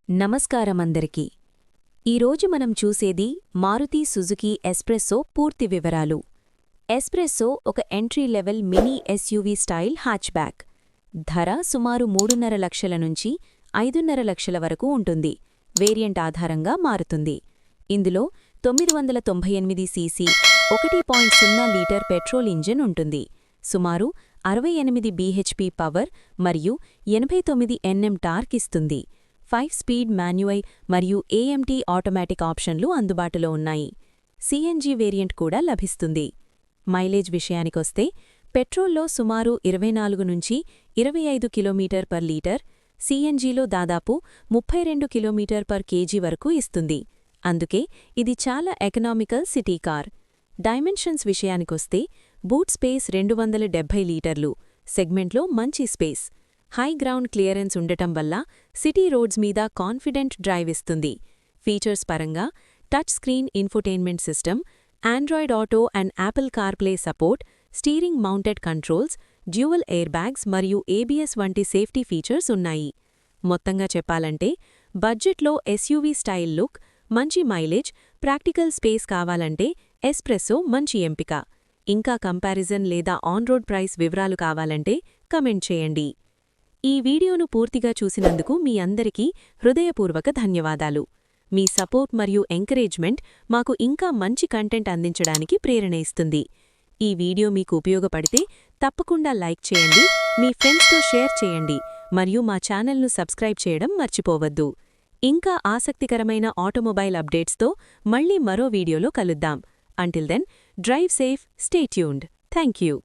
నమస్కారమందరికీ. ఈరోజు మనం చూసేది మారుతి సుజుకి ఎస్ప్రెస్సో పూర్తి వివరాలు. ఎస్ప్రెస్సో ఒక entry level mini SUV style hatchback. ధర సుమారు 3.5 లక్షల నుంచి 5.5 లక్షల వరకు ఉంటుంది. వేరియంట్ ఆధారంగా మారుతుంది. ఇందులో 998 సీసీ 1.0 లీటర్ పెట్రోల్ ఇంజిన్ ఉంటుంది. సుమారు 68 బీహెచ్పీ పవర్ మరియు 89 ఎన్ఎం టార్క్ ఇస్తుంది. 5 స్పీడ్ మాన్యువల్ మరియు ఏఎంటీ ఆటోమేటిక్ ఆప్షన్లు అందుబాటులో ఉన్నాయి. సిఎన్జి వేరియంట్ కూడా లభిస్తుంది. మైలేజ్ విషయానికొస్తే పెట్రోల్లో సుమారు 24 నుంచి 25 కిలోమీటర్ పర్ లీటర్, సిఎన్జిలో దాదాపు 32 కిలోమీటర్ పర్ కేజీ వరకు ఇస్తుంది. అందుకే ఇది చాలా ఎకనామికల్ సిటీ కార్. డైమెన్షన్స్ విషయానికొస్తే బూట్ స్పేస్ 270 లీటర్లు, సెగ్మెంట్లో మంచి స్పేస్. హై గ్రౌండ్ క్లియరెన్స్ ఉండటం వల్ల సిటీ రోడ్స్ మీద కాన్ఫిడెంట్ డ్రైవ్ ఇస్తుంది. ఫీచర్స్ పరంగా touch screen infotainment system, Android auto and Apple CarPlay support, steering mounted controls, dual air bags మరియు ఏబీఎస్ వంటి సేఫ్టీ ఫీచర్స్ ఉన్నాయి. మొత్తంగా చెప్పాలంటే బడ్జెట్లో ఎస్యూవీ స్టైల్ లుక్, మంచి మైలేజ్, ప్రాక్టికల్ స్పేస్ కావాలంటే ఎస్ప్రెస్సో మంచి ఎంపిక. ఇంకా కంపారిజన్ లేదా ఆన్ రోడ్ ప్రైస్ వివరాలు కావాలంటే కమెంట్ చేయండి. ఈ వీడియోను పూర్తిగా చూసినందుకు మీ అందరికీ హృదయపూర్వక ధన్యవాదాలు. మీ సపోర్ట్ మరియు ఎంకరేజ్మెంట్ మాకు ఇంకా మంచి కంటెంట్ అందించడానికి ప్రేరణ ఇస్తుంది. ఈ వీడియో మీకు ఉపయోగపడితే తప్పకుండా లైక్ చేయండి, మీ ఫ్రెండ్స్తో షేర్ చేయండి మరియు మా ఛానల్ను సబ్స్క్రైబ్ చేయడం మర్చిపోవద్దు. ఇంకా ఆసక్తికరమైన ఆటోమొబైల్ అప్డేట్స్తో మళ్ళీ మరో వీడియోలో కలుద్దాం. Until then, drive safe, stay tuned. Thank you.